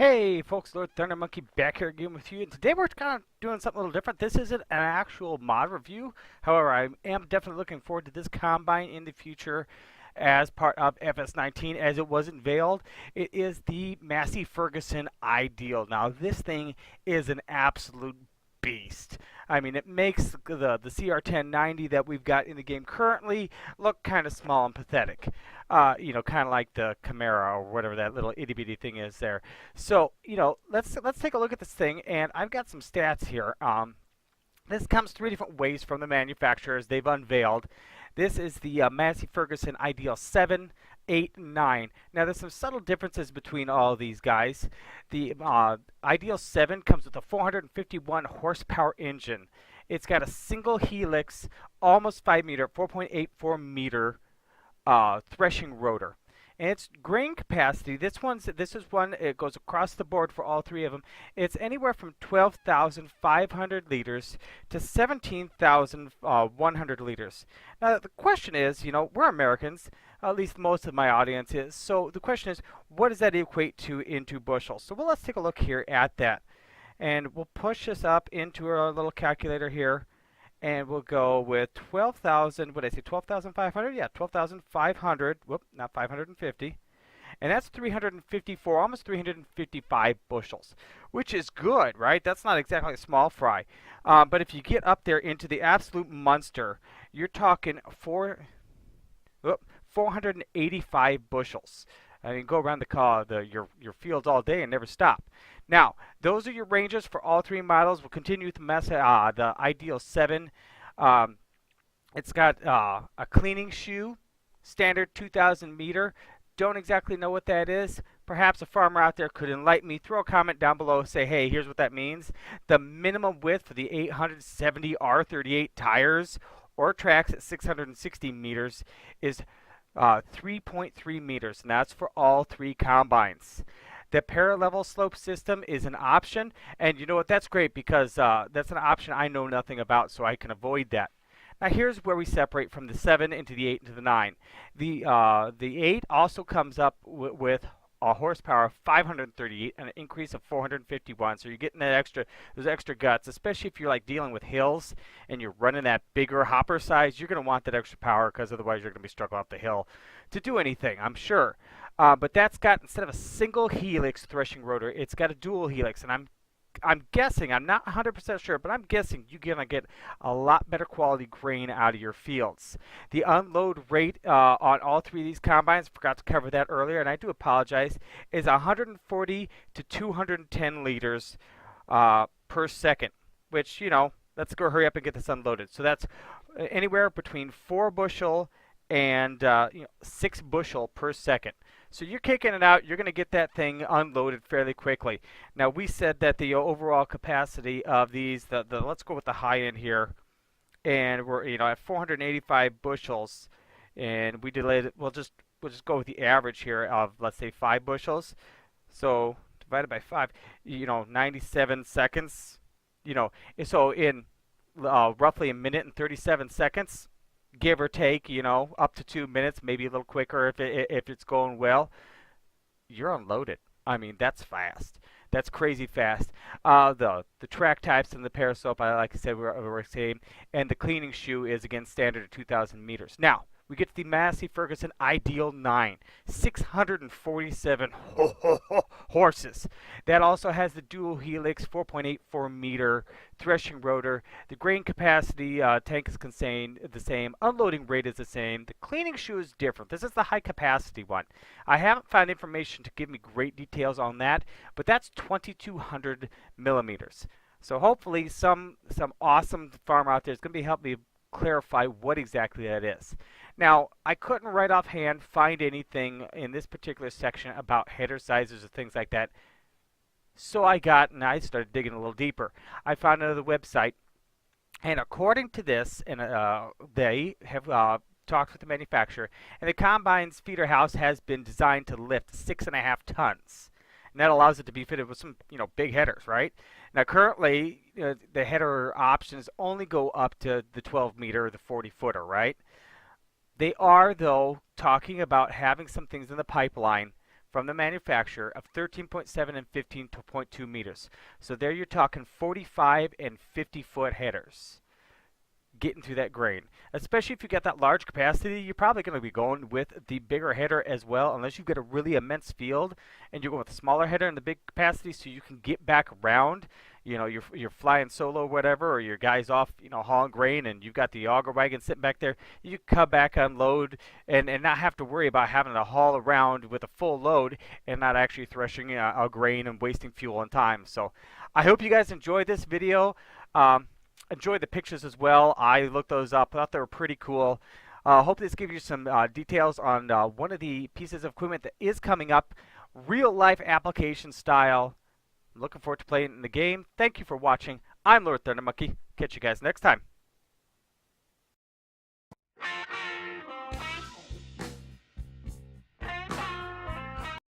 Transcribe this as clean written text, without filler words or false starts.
Hey folks, Lord Thunder Monkey back here again with you, and today we're kind of doing something a little different. This isn't an actual mod review. However, I am definitely looking forward to this combine in the future as part of FS19 as it was unveiled. It is the Massey Fergusen Ideal. Now this thing is an absolute beast. I mean, it makes the CR1090 that we've got in the game currently look kind of small and pathetic. Kind of like the Chimera or whatever that little itty bitty thing is there. So, let's take a look at this thing, and I've got some stats here. This comes three different ways from the manufacturers they've unveiled. This is the Massey Fergusen Ideal 7, 8, and 9. Now, there's some subtle differences between all of these guys. The Ideal 7 comes with a 451 horsepower engine. It's got a single helix, almost 5 meter, 4.84 meter threshing rotor. And its grain capacity, this is one, it goes across the board for all three of them. It's anywhere from 12,500 liters to 17,100 liters. Now the question is, we're Americans, at least most of my audience is. So the question is, what does that equate to into bushels? So let's take a look here at that. And we'll push this up into our little calculator here. And we'll go with 12,000, what did I say, 12,500? Yeah, 12,500, whoop, not 550. And that's 354, almost 355 bushels, which is good, right? That's not exactly a small fry. But if you get up there into the absolute monster, you're talking 485 bushels. I mean, go around your fields all day and never stop. Now, those are your ranges for all three models. We'll continue with the Ideal 7. It's got a cleaning shoe, standard 2,000 meter. Don't exactly know what that is. Perhaps a farmer out there could enlighten me. Throw a comment down below. Say, hey, here's what that means. The minimum width for the 870 R38 tires or tracks at 660 meters is 3.3 meters, and that's for all three combines. The parallel slope system is an option, and you know what? That's great because that's an option I know nothing about, so I can avoid that. Now here's where we separate from the 7 into the 8 into the 9. The 8 also comes up with a horsepower of 538 and an increase of 451. So you're getting those extra guts, especially if you're like dealing with hills and you're running that bigger hopper size. You're going to want that extra power because otherwise you're going to be struggling up the hill to do anything, I'm sure. But that's got, instead of a single helix threshing rotor, it's got a dual helix, and I'm guessing, I'm not 100% sure, but I'm guessing you're going to get a lot better quality grain out of your fields. The unload rate on all three of these combines, forgot to cover that earlier, and I do apologize, is 140 to 210 liters per second, which, let's go hurry up and get this unloaded. So that's anywhere between 4 bushel and 6 bushel per second. So you're kicking it out. You're going to get that thing unloaded fairly quickly. Now we said that the overall capacity of these, let's go with the high end here, and we're at 485 bushels, and we delayed it. We'll just go with the average here of, let's say, 5 bushels. So divided by 5, 97 seconds. So in roughly a minute and 37 seconds. Give or take, up to 2 minutes, maybe a little quicker if it's going well, you're unloaded. I mean, that's fast. That's crazy fast. The track types and the parasol, like I said, we're same, and the cleaning shoe is again standard at 2,000 meters. Now we get to the Massey Fergusen Ideal 9, 647 horses. That also has the dual helix 4.84 meter threshing rotor. The grain capacity tank is the same. Unloading rate is the same. The cleaning shoe is different. This is the high capacity one. I haven't found information to give me great details on that, but that's 2,200 millimeters. So hopefully some awesome farmer out there is going to be helping me clarify what exactly that is. Now, I couldn't right offhand find anything in this particular section about header sizes or things like that. So I started digging a little deeper. I found another website, and according to this, and they have talked with the manufacturer, and the combine's feeder house has been designed to lift 6.5 tons. And that allows it to be fitted with some, big headers, right? Now, currently, the header options only go up to the 12 meter or the 40 footer, right? They are, though, talking about having some things in the pipeline from the manufacturer of 13.7 and 15.2 meters. So there you're talking 45 and 50 foot headers getting through that grain. Especially if you get that large capacity, you're probably going to be going with the bigger header as well, unless you've got a really immense field and you're going with a smaller header and the big capacity so you can get back around. You know, you're flying solo or whatever, or your guy's off, you know, hauling grain and you've got the auger wagon sitting back there. You can come back, unload, and not have to worry about having to haul around with a full load and not actually threshing a grain and wasting fuel and time. So I hope you guys enjoyed this video. Enjoy the pictures as well. I looked those up. Thought they were pretty cool. Hope this gives you some details on one of the pieces of equipment that is coming up, real life application style. I'm looking forward to playing in the game. Thank you for watching. I'm Lord Thundermonkey. Catch you guys next time.